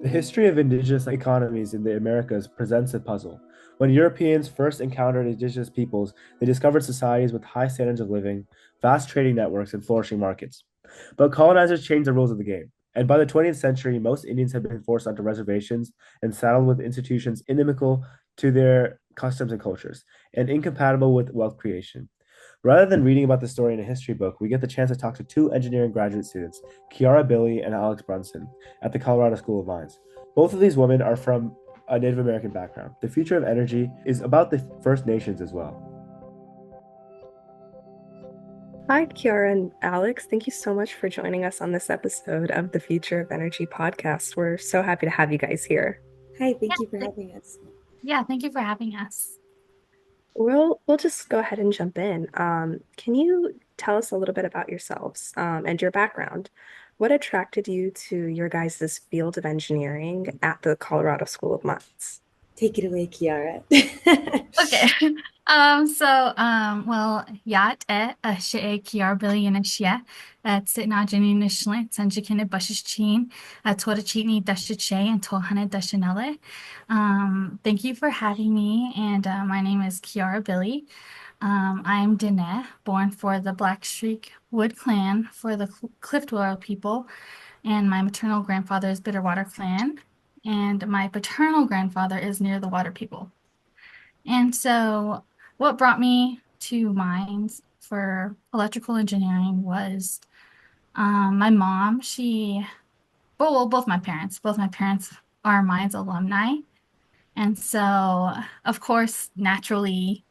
The history of indigenous economies in the Americas presents a puzzle. When Europeans first encountered indigenous peoples, they discovered societies with high standards of living, vast trading networks, and flourishing markets. But colonizers changed the rules of the game, and by the 20th century, most Indians had been forced onto reservations and saddled with institutions inimical to their customs and cultures, and incompatible with wealth creation. Rather than reading about the story in a history book, we get the chance to talk to two engineering graduate students, Kiara Billy and Alex Brunson, at the Colorado School of Mines. Both of these women are from a Native American background. The future of energy is about the First Nations as well. Hi, Kiara and Alex. Thank you so much for joining us on this episode of the Future of Energy podcast. We're so happy to have you guys here. Hi, Yeah, thank you for having us. yeah, thank you for having us. We'll just go ahead and jump in. Can you tell us a little bit about yourselves, and your background? What attracted you to your guys' field of engineering at the Colorado School of Mines? Take it away, Kiara. Okay. Well, yacht she kiar billy and shia at sit na jenny nishlet sanjikine bushes chin tora chini dashiche and tohana dashanele. Thank you for having me, and my name is Kiara Billy. I'm Dene, born for the Black Streak Wood Clan for the Cliftwell people, and my maternal grandfather is Bitterwater Clan, and my paternal grandfather is near the Water people. And so, what brought me to mines for electrical engineering was my mom. Both my parents are mines alumni. And so, of course, naturally,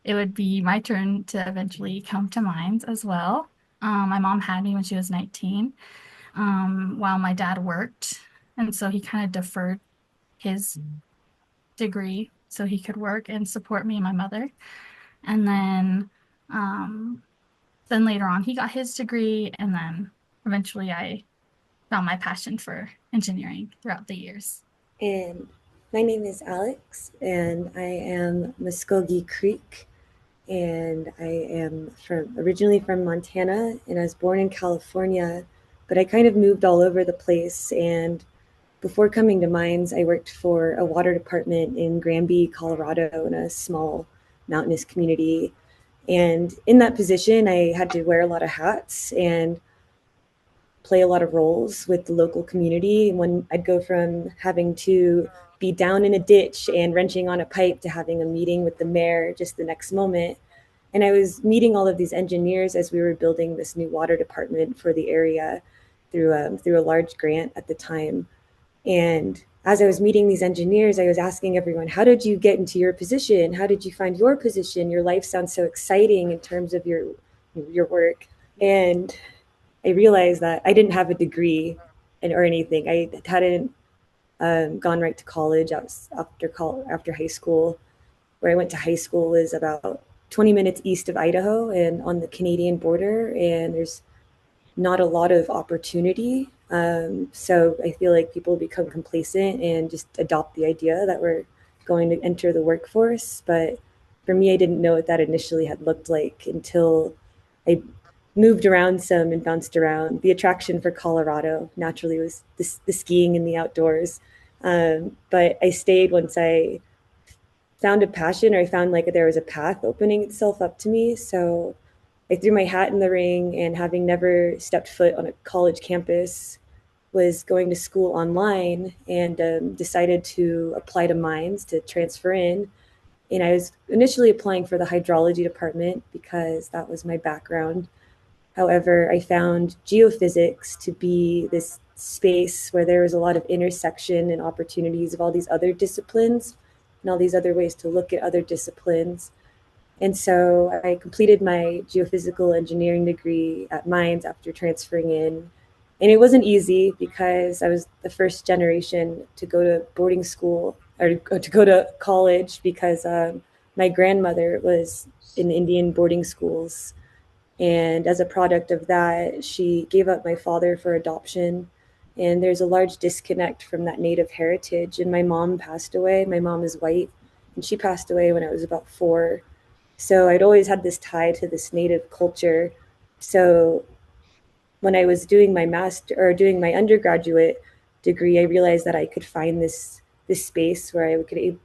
it would be my turn to eventually come to mines as well. My mom had me when she was 19, while my dad worked. And so he kind of deferred his degree so he could work and support me and my mother. And um, then later on, he got his degree, and then eventually I found my passion for engineering throughout the years. And my name is Alex, and I am Muskogee Creek, and I am from originally from Montana, and I was born in California, but I kind of moved all over the place. And before coming to mines, I worked for a water department in Granby, Colorado, in a small mountainous community. And in that position, I had to wear a lot of hats and play a lot of roles with the local community. When I'd go from having to be down in a ditch and wrenching on a pipe to having a meeting with the mayor just the next moment. And I was meeting all of these engineers as we were building this new water department for the area through a large grant at the time. And as I was meeting these engineers, I was asking everyone, how did you get into your position? How did you find your position? Your life sounds so exciting in terms of your work. And I realized that I didn't have a degree or anything. I hadn't gone right to college. I was after high school. Where I went to high school is about 20 minutes east of Idaho and on the Canadian border. And there's not a lot of opportunity. So I feel like people become complacent and just adopt the idea that we're going to enter the workforce. But for me, I didn't know what that initially had looked like until I moved around some and bounced around. The attraction for Colorado naturally was the skiing and the outdoors. But I stayed once I found a passion, or I found like there was a path opening itself up to me. So I threw my hat in the ring, and having never stepped foot on a college campus, was going to school online and decided to apply to mines to transfer in. And I was initially applying for the hydrology department because that was my background. However, I found geophysics to be this space where there was a lot of intersection and opportunities of all these other disciplines and all these other ways to look at other disciplines. And so I completed my geophysical engineering degree at Mines after transferring in. And it wasn't easy because I was the first generation to go to boarding school or to go to college because my grandmother was in Indian boarding schools. And as a product of that, she gave up my father for adoption. And there's a large disconnect from that Native heritage. And my mom passed away. My mom is white, and she passed away when I was about 4. So I'd always had this tie to this Native culture. So when I was doing my master or doing my undergraduate, degree, I realized that I could find this space where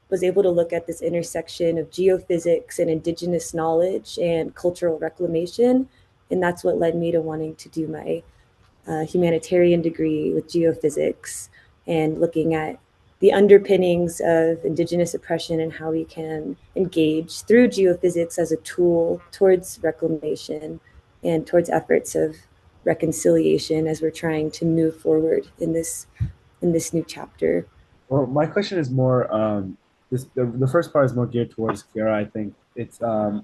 was able to look at this intersection of geophysics and indigenous knowledge and cultural reclamation. And that's what led me to wanting to do my humanitarian degree with geophysics and looking at the underpinnings of indigenous oppression and how we can engage through geophysics as a tool towards reclamation and towards efforts of reconciliation as we're trying to move forward in this new chapter. Well, my question is more the first part is more geared towards Kiara. I think it's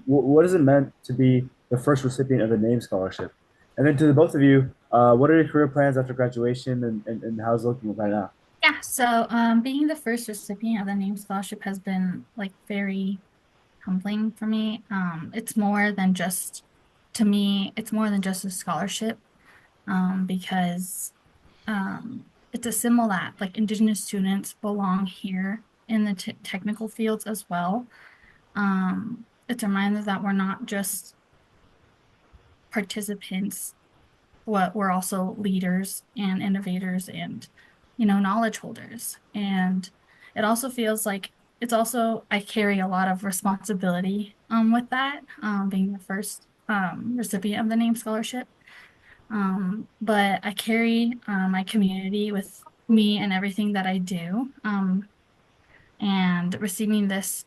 what is it meant to be the first recipient of the name scholarship? And then to the both of you, what are your career plans after graduation and how's it looking right now? Yeah, so being the first recipient of the name scholarship has been like very humbling for me. It's more than just to me, it's more than just a scholarship, because it's a symbol that like Indigenous students belong here in the technical fields as well. It's a reminder that we're not just participants, but we're also leaders and innovators and, knowledge holders. And it also feels like I carry a lot of responsibility with that, being the first recipient of the name scholarship. But I carry my community with me and everything that I do. And receiving this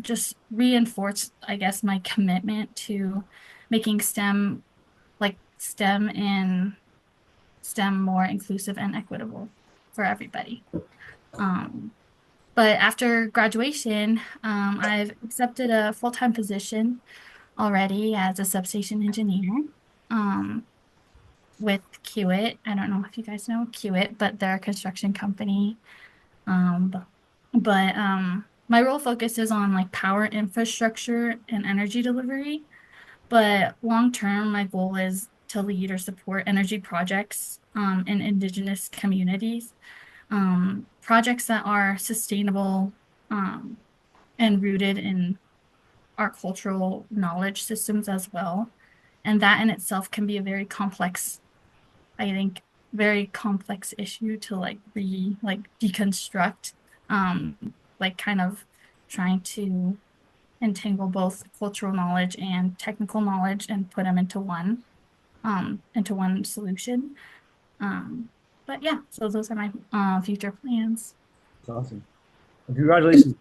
just reinforced, I guess, my commitment to making STEM more inclusive and equitable for everybody. But after graduation, I've accepted a full-time position already as a substation engineer. With Kiewit. I don't know if you guys know Kiewit, but they're a construction company. But my role focuses on like power infrastructure and energy delivery. But long term, my goal is to lead or support energy projects in Indigenous communities, projects that are sustainable and rooted in our cultural knowledge systems as well. And that in itself can be a very complex, I think, very complex issue to like deconstruct, like kind of trying to entangle both cultural knowledge and technical knowledge and put them into one solution. But yeah, so those are my future plans. That's awesome. And congratulations.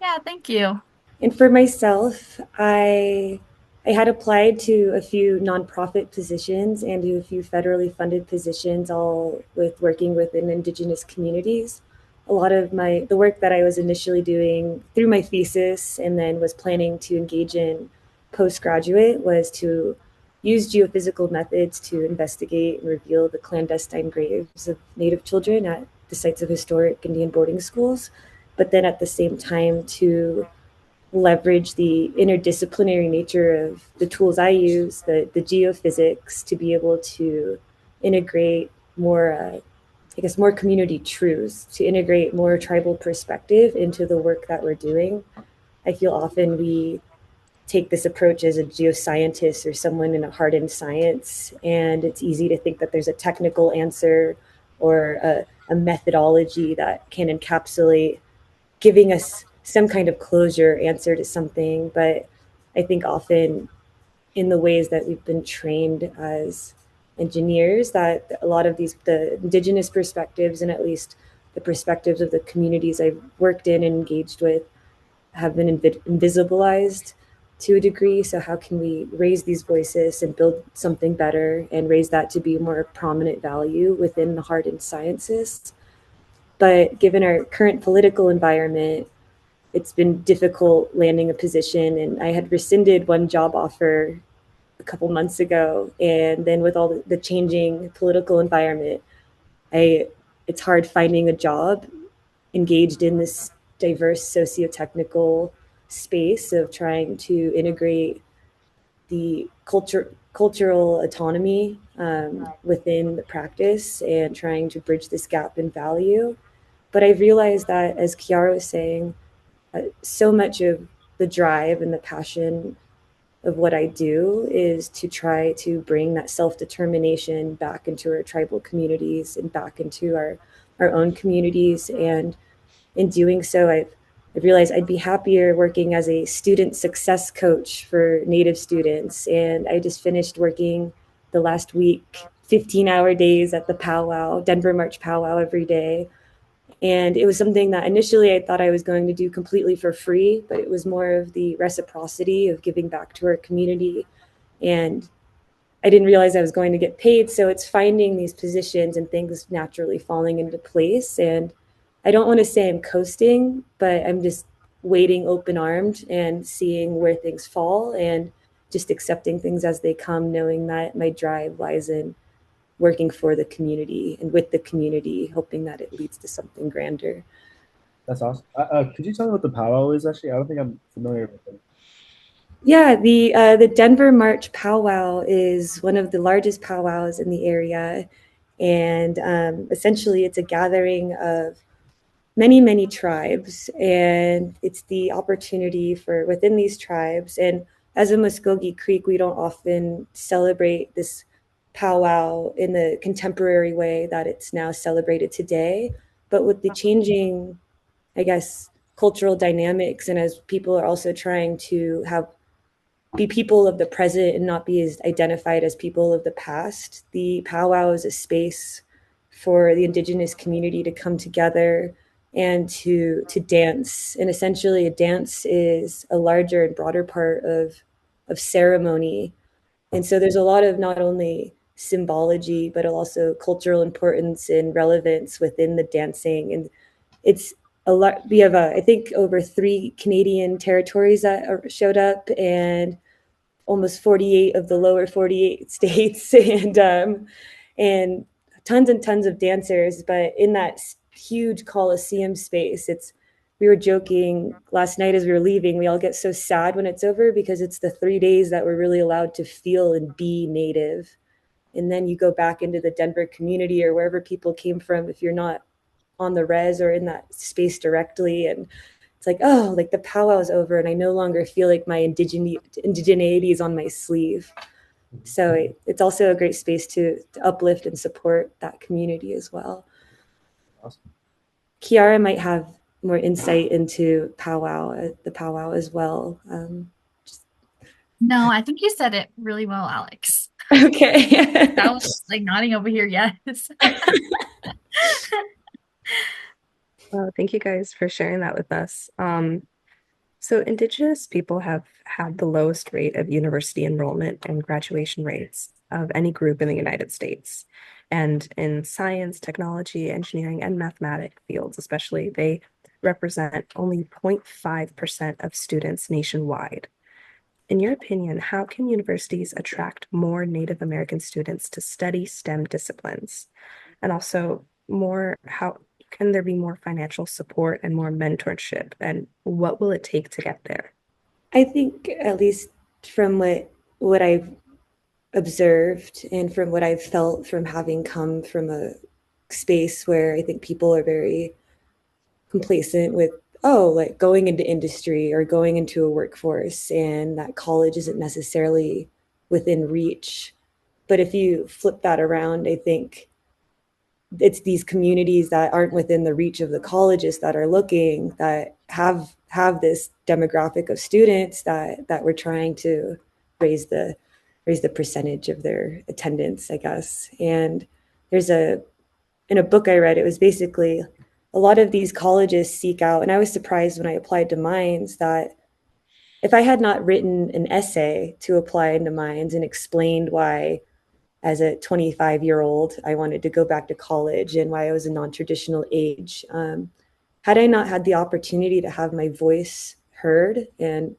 Yeah, thank you. And for myself, I had applied to a few nonprofit positions and to a few federally funded positions, all with working within Indigenous communities. A lot of the work that I was initially doing through my thesis and then was planning to engage in postgraduate was to use geophysical methods to investigate and reveal the clandestine graves of Native children at the sites of historic Indian boarding schools, but then at the same time to leverage the interdisciplinary nature of the tools I use, the geophysics, to be able to integrate more, more community truths, to integrate more tribal perspective into the work that we're doing. I feel often we take this approach as a geoscientist or someone in a hardened science, and it's easy to think that there's a technical answer or a methodology that can encapsulate giving us some kind of closure answer to something. But I think often in the ways that we've been trained as engineers, that a lot of the Indigenous perspectives and at least the perspectives of the communities I've worked in and engaged with have been invisibilized to a degree. So how can we raise these voices and build something better and raise that to be a more prominent value within the hardened sciences? But given our current political environment, it's been difficult landing a position. And I had rescinded one job offer a couple months ago. And then with all the changing political environment, it's hard finding a job engaged in this diverse socio-technical space of trying to integrate the cultural autonomy within the practice and trying to bridge this gap in value. But I realized that, as Kiara was saying, so much of the drive and the passion of what I do is to try to bring that self-determination back into our tribal communities and back into our own communities. And in doing so, I've realized I'd be happier working as a student success coach for Native students. And I just finished working the last week, 15-hour days at the powwow, Denver March powwow every day. And it was something that initially I thought I was going to do completely for free, but it was more of the reciprocity of giving back to our community. And I didn't realize I was going to get paid. So it's finding these positions and things naturally falling into place. And I don't want to say I'm coasting, but I'm just waiting open armed and seeing where things fall and just accepting things as they come, knowing that my drive lies in working for the community and with the community, hoping that it leads to something grander. That's awesome. Could you tell me what the powwow is actually? I don't think I'm familiar with it. Yeah, the Denver March powwow is one of the largest powwows in the area, and essentially it's a gathering of many tribes, and it's the opportunity for within these tribes. And as a Muskogee Creek, we don't often celebrate this powwow in the contemporary way that it's now celebrated today, but with the changing, I guess, cultural dynamics, and as people are also trying to have be people of the present and not be as identified as people of the past. The powwow is a space for the Indigenous community to come together and to dance. And essentially, a dance is a larger and broader part of ceremony. And so there's a lot of not only symbology, but also cultural importance and relevance within the dancing. And it's a lot. We have, I think, over 3 Canadian territories that showed up, and almost 48 of the lower 48 states, and tons and tons of dancers. But in that huge Coliseum space, it's we were joking last night as we were leaving, we all get so sad when it's over because it's the 3 days that we're really allowed to feel and be native. And then you go back into the Denver community or wherever people came from if you're not on the res or in that space directly, and it's like, oh, like the powwow is over and I no longer feel like my indigeneity is on my sleeve. So it's also a great space to uplift and support that community as well. Awesome. Kiara might have more insight into the powwow as well. No, I think you said it really well, Alex. Okay. That was like nodding over here, yes. Well, thank you guys for sharing that with us. So Indigenous people have had the lowest rate of university enrollment and graduation rates of any group in the United States. And in science, technology, engineering, and mathematic fields, especially, they represent only 0.5% of students nationwide. In your opinion, how can universities attract more Native American students to study STEM disciplines? And also, how can there be more financial support and more mentorship? And what will it take to get there? I think, at least from what I've observed and from what I've felt from having come from a space where I think people are very complacent with, oh, like going into industry or going into a workforce, and that college isn't necessarily within reach. But if you flip that around, I think it's these communities that aren't within the reach of the colleges that are looking, that have this demographic of students that we're trying to raise the raise the percentage of their attendance, I guess. And there's a in a book I read, it was basically a lot of these colleges seek out, and I was surprised when I applied to Mines that if I had not written an essay to apply into Mines and explained why as a 25-year-old I wanted to go back to college and why I was a non-traditional age, had I not had the opportunity to have my voice heard, and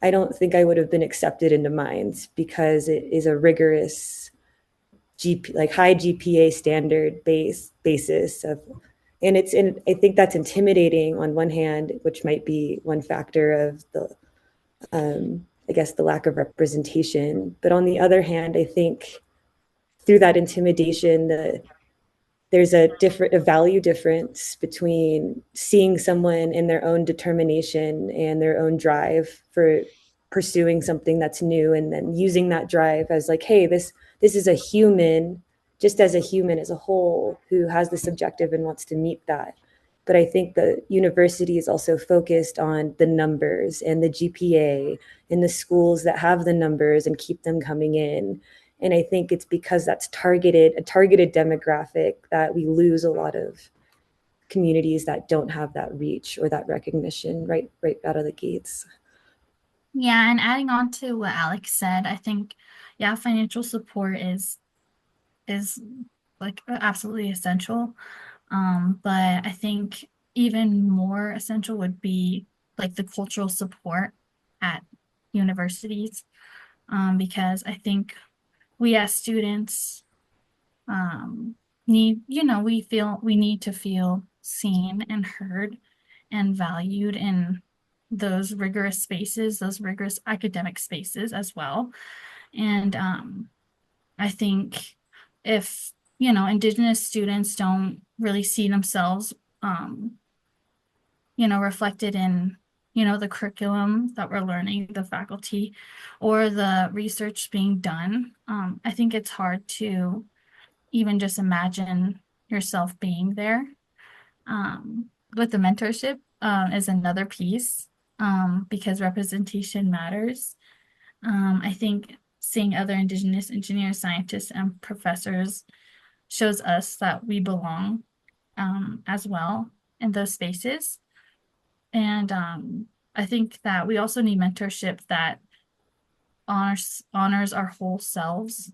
I don't think I would have been accepted into Mines because it is a rigorous like high GPA standard basis of, and I think that's intimidating on one hand, which might be one factor of the I guess the lack of representation. But on the other hand, I think through that intimidation, there's a value difference between seeing someone in their own determination and their own drive for pursuing something that's new and then using that drive as like, hey, this is a human, just as a human as a whole, who has this objective and wants to meet that. But I think the university is also focused on the numbers and the GPA and the schools that have the numbers and keep them coming in. And I think it's because that's a targeted demographic, that we lose a lot of communities that don't have that reach or that recognition right out of the gates. Yeah, and adding on to what Alex said, I think, yeah, financial support is like absolutely essential. But I think even more essential would be like the cultural support at universities, because I think we as students need, we need to feel seen and heard and valued in those rigorous spaces, those rigorous academic spaces as well. And I think if, Indigenous students don't really see themselves, reflected in, the curriculum that we're learning, the faculty, or the research being done, I think it's hard to even just imagine yourself being there. With the mentorship is another piece, because representation matters. I think seeing other Indigenous engineers, scientists, and professors shows us that we belong, as well in those spaces. And I think that we also need mentorship that honors our whole selves,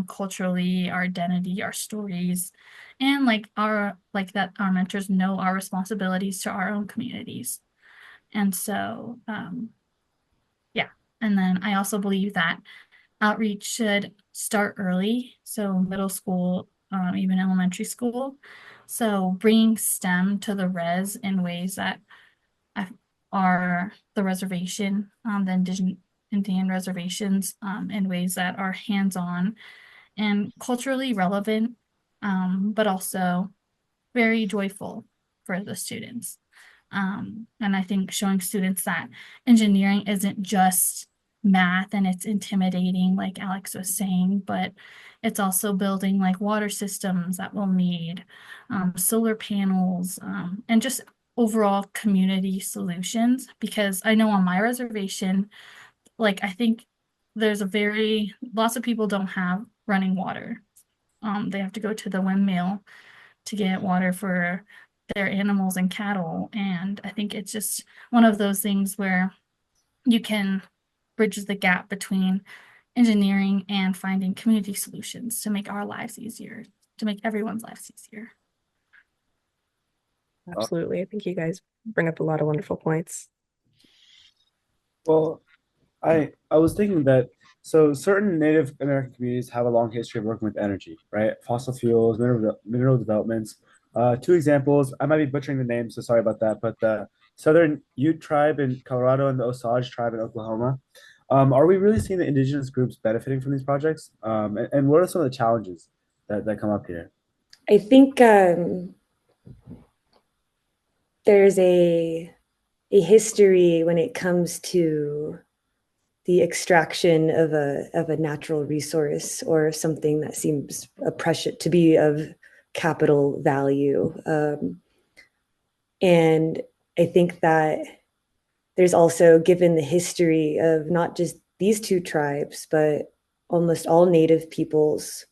culturally, our identity, our stories, and that our mentors know our responsibilities to our own communities. And so, yeah. And then I also believe that outreach should start early, so middle school, even elementary school. So bringing STEM to the res in ways that are the reservation, the Indian reservations, in ways that are hands-on and culturally relevant, but also very joyful for the students. And I think showing students that engineering isn't just math and it's intimidating, like Alex was saying, but it's also building like water systems that we'll need, solar panels, and just overall community solutions. Because I know on my reservation, like I think there's lots of people don't have running water. They have to go to the windmill to get water for their animals and cattle. And I think it's just one of those things where you can bridge the gap between engineering and finding community solutions to make our lives easier, to make everyone's lives easier. Absolutely. I think you guys bring up a lot of wonderful points. Well, I was thinking that so certain Native American communities have a long history of working with energy, right? Fossil fuels, mineral developments. Two examples. I might be butchering the names, so sorry about that. But the Southern Ute tribe in Colorado and the Osage tribe in Oklahoma. Are we really seeing the indigenous groups benefiting from these projects? And what are some of the challenges that come up here? I think there's a history when it comes to the extraction of a natural resource or something that seems to be of capital value. And I think that there's also, given the history of not just these two tribes, but almost all Native peoples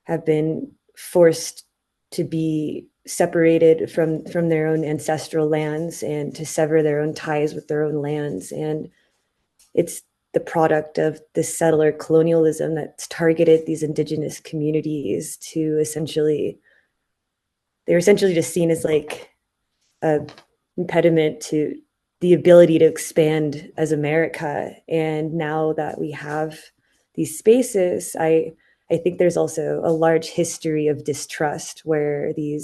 have been forced to be separated from their own ancestral lands and to sever their own ties with their own lands. And it's the product of this settler colonialism that's targeted these indigenous communities to they're essentially just seen as like a impediment to the ability to expand as America. And now that we have these spaces, I think there's also a large history of distrust where the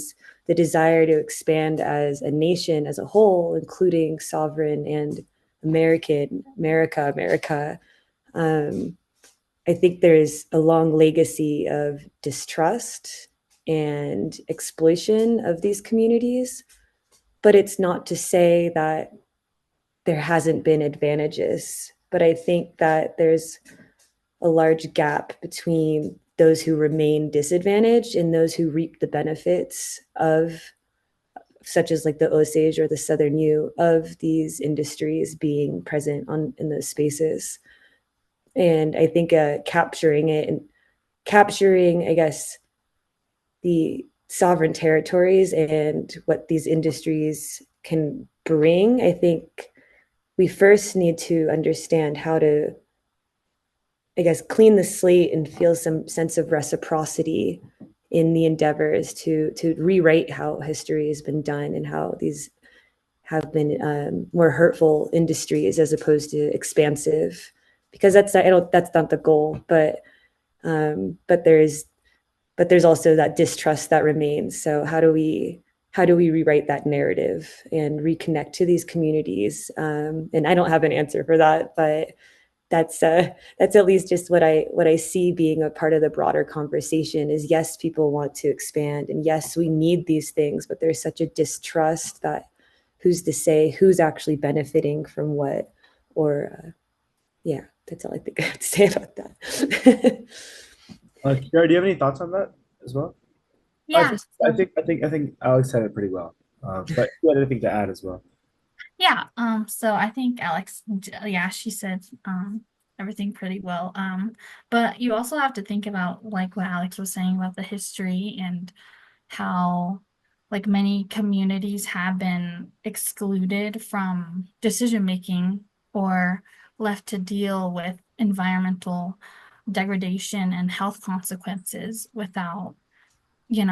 desire to expand as a nation as a whole, including sovereign and America. I think there's a long legacy of distrust and exploitation of these communities, but it's not to say that there hasn't been advantages but I think that there's a large gap between those who remain disadvantaged and those who reap the benefits of, such as like the Osage or the Southern U, of these industries being present in those spaces. And I think capturing it and capturing, I guess, the sovereign territories and what these industries can bring, I think we first need to understand how to, I guess, clean the slate and feel some sense of reciprocity in the endeavors to rewrite how history has been done and how these have been more hurtful industries as opposed to expansive, because that's not the goal, but there's also that distrust that remains. So how do we rewrite that narrative and reconnect to these communities? And I don't have an answer for that, but that's at least just what I see being a part of the broader conversation is, yes, people want to expand, and yes, we need these things, but there's such a distrust that who's to say who's actually benefiting from what, or yeah, that's all I think I have to say about that. Kiara, do you have any thoughts on that as well? I Yeah. think I think Alex said it pretty well. But you had anything to add as well? Yeah, so I think Alex, yeah, she said everything pretty well. But you also have to think about like what Alex was saying about the history and how like many communities have been excluded from decision making or left to deal with environmental degradation and health consequences without,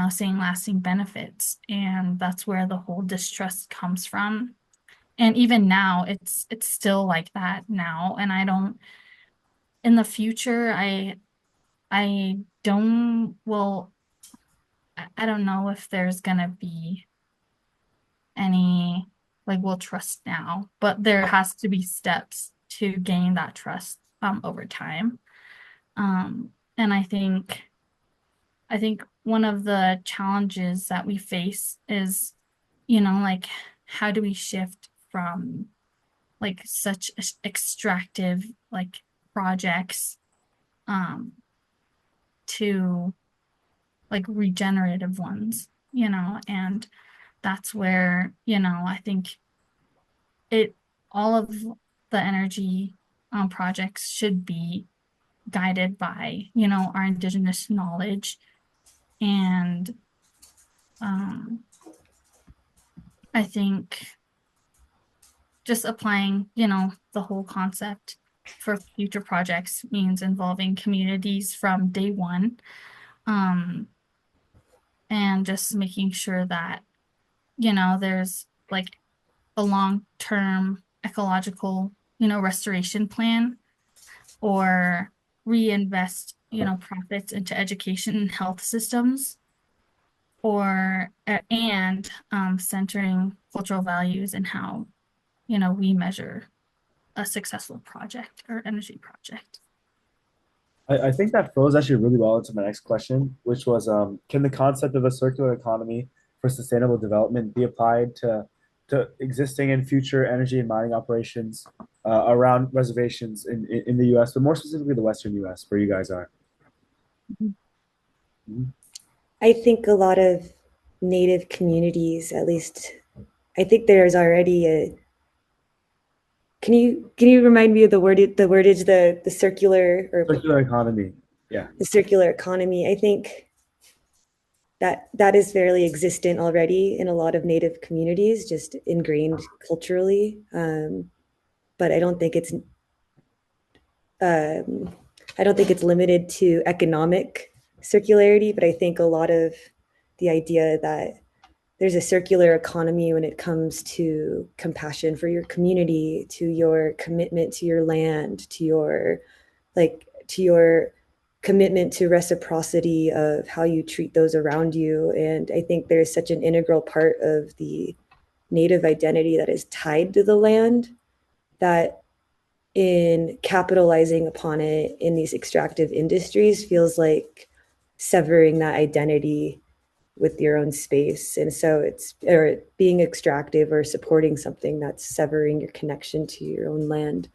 seeing lasting benefits. And that's where the whole distrust comes from. And even now it's still like that now, and I don't, in the future, I don't, well, I don't know if there's gonna be any, like, we'll trust now, but there has to be steps to gain that trust over time. And I think one of the challenges that we face is, like, how do we shift from like such extractive like projects um to like regenerative ones, and that's where, I think it all of the energy projects should be guided by, our indigenous knowledge. And um I think just applying, the whole concept for future projects means involving communities from day one, um, and just making sure that, there's like a long-term ecological, restoration plan, or reinvest, profits into education and health systems, or and centering cultural values and how, we measure a successful project or energy project. I think that flows actually really well into my next question, which was can the concept of a circular economy for sustainable development be applied to existing and future energy and mining operations around reservations in the US, but more specifically the Western US, where you guys are? Mhm. I think a lot of Native communities, at least, I think there's already a. Can you remind me of the wordage, the circular, or Circular economy. Yeah. the circular economy? I think that is fairly existent already in a lot of Native communities, just ingrained culturally. But um, I don't think it's limited to economic circularity. But I think a lot of the idea that there's a circular economy when it comes to compassion for your community, to your commitment to your land, to your commitment to reciprocity of how you treat those around you. And I think there's such an integral part of the Native identity that is tied to the land, that in capitalizing upon it in these extractive industries feels like severing that identity with your own space. And so it's, or being extractive or supporting something that's severing your connection to your own land.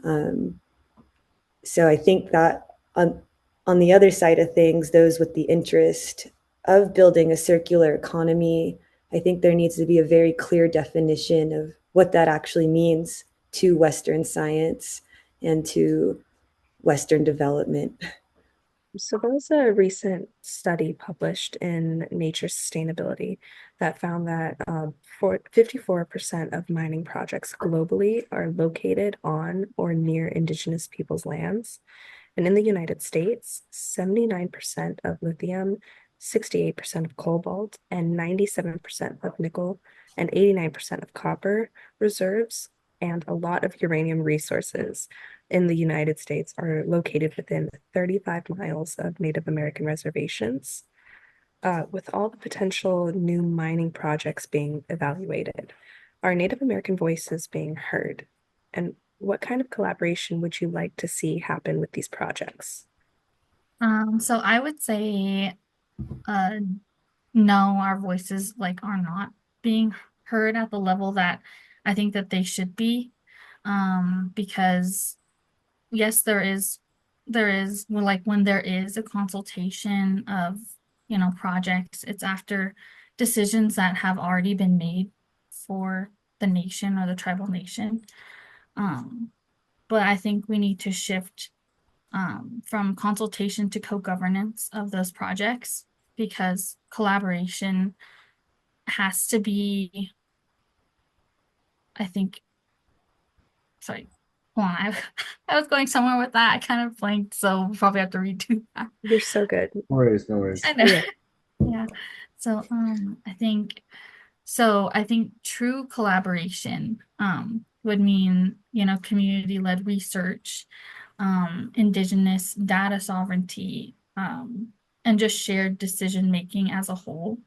So I think that on the other side of things, those with the interest of building a circular economy, I think there needs to be a very clear definition of what that actually means to Western science and to Western development. So there was a recent study published in Nature Sustainability that found that 54% of mining projects globally are located on or near Indigenous peoples' lands. And in the United States, 79% of lithium, 68% of cobalt, and 97% of nickel, and 89% of copper reserves, and a lot of uranium resources in the United States are located within 35 miles of Native American reservations. With all the potential new mining projects being evaluated, are Native American voices being heard? And what kind of collaboration would you like to see happen with these projects? So I would say, uh, no, our voices like are not being heard at the level that I think that they should be. Because yes, there is well, like when there is a consultation of, projects, it's after decisions that have already been made for the nation or the tribal nation. Um, but I think we need to shift from consultation to co-governance of those projects because collaboration has to be, I think, sorry, hold on, I was going somewhere with that. I kind of blanked, so we'll probably have to redo that. You're so good. No worries, no worries. I know. Yeah. Yeah. So I think true collaboration would mean, community-led research, indigenous data sovereignty, and just shared decision making as a whole.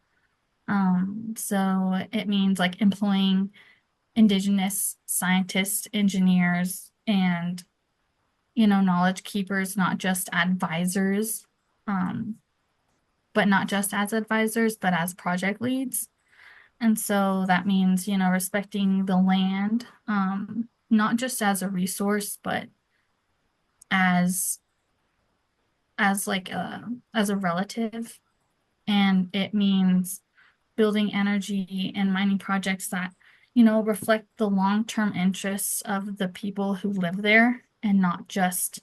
So it means like employing indigenous scientists, engineers, and knowledge keepers, not just advisors, um, but not just as advisors, but as project leads. And so that means, respecting the land, not just as a resource, but as as a relative. And it means building energy and mining projects that, reflect the long-term interests of the people who live there and not just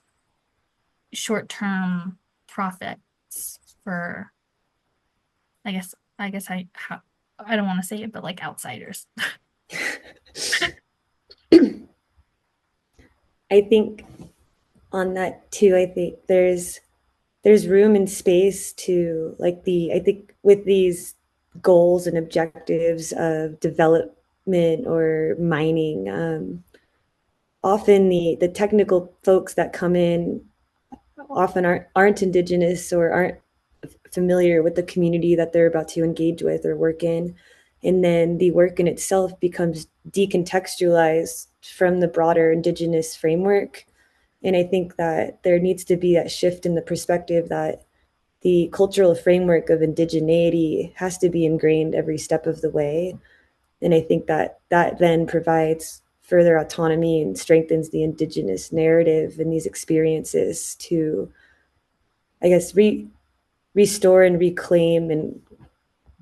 short-term profits for, I don't want to say it, but like outsiders. I think on that too, I think there's room and space to like the I think with these goals and objectives of development or mining, often the technical folks that come in often aren't indigenous or aren't familiar with the community that they're about to engage with or work in, and then the work in itself becomes decontextualized from the broader indigenous framework. And I think that there needs to be that shift in the perspective that the cultural framework of indigeneity has to be ingrained every step of the way. And I think that that then provides further autonomy and strengthens the indigenous narrative and these experiences to, I guess, restore and reclaim and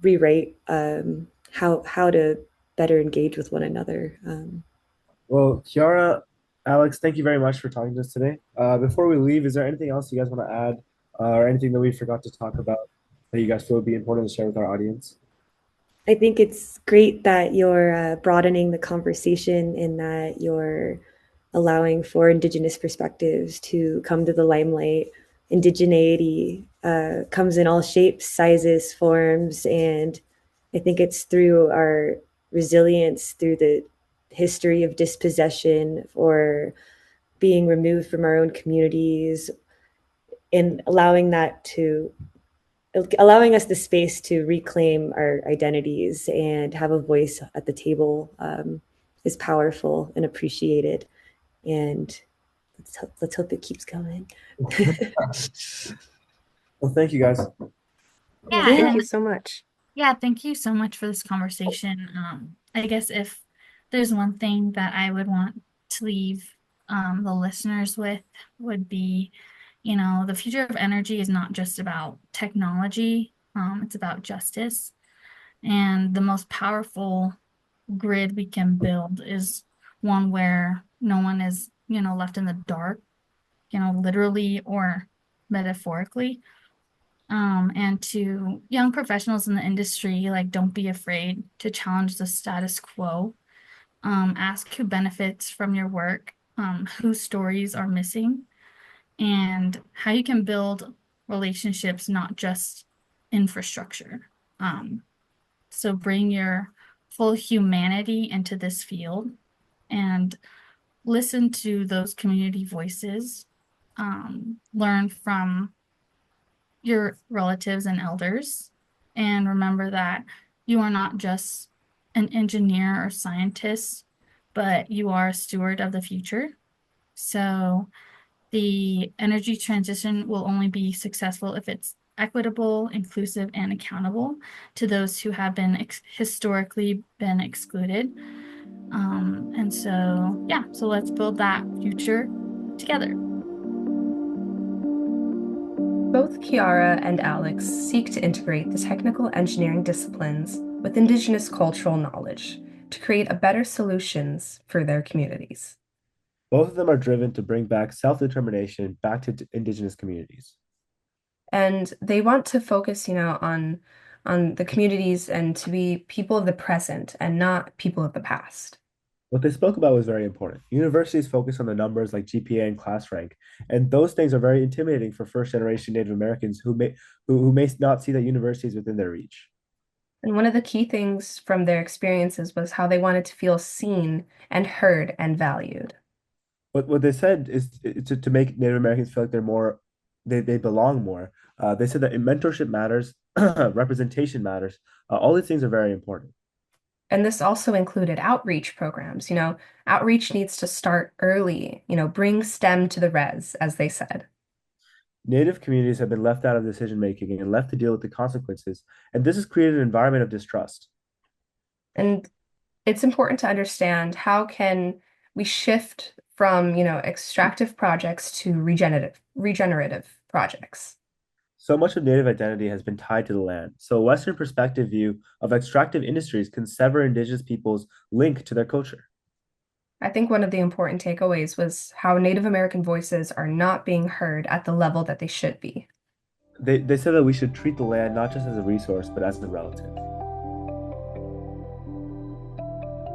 rewrite how to better engage with one another. Well, Kiara, Alex, thank you very much for talking to us today. Before we leave, is there anything else you guys want to add, or anything that we forgot to talk about that you guys feel would be important to share with our audience? I think it's great that you're broadening the conversation and that you're allowing for Indigenous perspectives to come to the limelight. Indigeneity comes in all shapes, sizes, forms, and I think it's through our resilience, through the history of dispossession or being removed from our own communities, and allowing us the space to reclaim our identities and have a voice at the table is powerful and appreciated. And let's hope it keeps going. Well, thank you guys. Yeah, Yeah, thank and you so much. yeah, thank you so much for this conversation. I guess if there's one thing that I would want to leave the listeners with would be, the future of energy is not just about technology, it's about justice. And the most powerful grid we can build is one where no one is, left in the dark, literally or metaphorically. And to young professionals in the industry, like, don't be afraid to challenge the status quo. Ask who benefits from your work, whose stories are missing, and how you can build relationships, not just infrastructure. So bring your full humanity into this field and listen to those community voices, learn from your relatives and elders, and remember that you are not just an engineer or scientist, but you are a steward of the future. So the energy transition will only be successful if it's equitable, inclusive, and accountable to those who have been historically been excluded. And so, yeah, so let's build that future together. Both Kiara and Alex seek to integrate the technical engineering disciplines with Indigenous cultural knowledge to create a better solutions for their communities. Both of them are driven to bring back self-determination back to Indigenous communities. And they want to focus, on the communities and to be people of the present and not people of the past. What they spoke about was very important. Universities focus on the numbers like GPA and class rank, and those things are very intimidating for first-generation Native Americans who may not see that university is within their reach. And one of the key things from their experiences was how they wanted to feel seen and heard and valued. What they said is to make Native Americans feel like they belong more. They said that mentorship matters, representation matters. All these things are very important. And this also included outreach programs. Outreach needs to start early, bring STEM to the res, as they said. Native communities have been left out of decision making and left to deal with the consequences, and this has created an environment of distrust. And it's important to understand how can we shift from, extractive projects to regenerative projects. So much of Native identity has been tied to the land, so a Western perspective view of extractive industries can sever Indigenous peoples' link to their culture. I think one of the important takeaways was how Native American voices are not being heard at the level that they should be. They said that we should treat the land not just as a resource, but as a relative.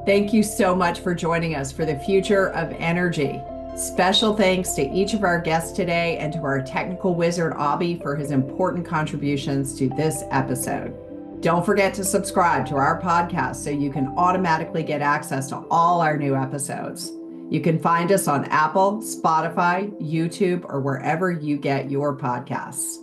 Thank you so much for joining us for the future of energy. Special thanks to each of our guests today and to our technical wizard, Abhi, for his important contributions to this episode. Don't forget to subscribe to our podcast so you can automatically get access to all our new episodes. You can find us on Apple, Spotify, YouTube, or wherever you get your podcasts.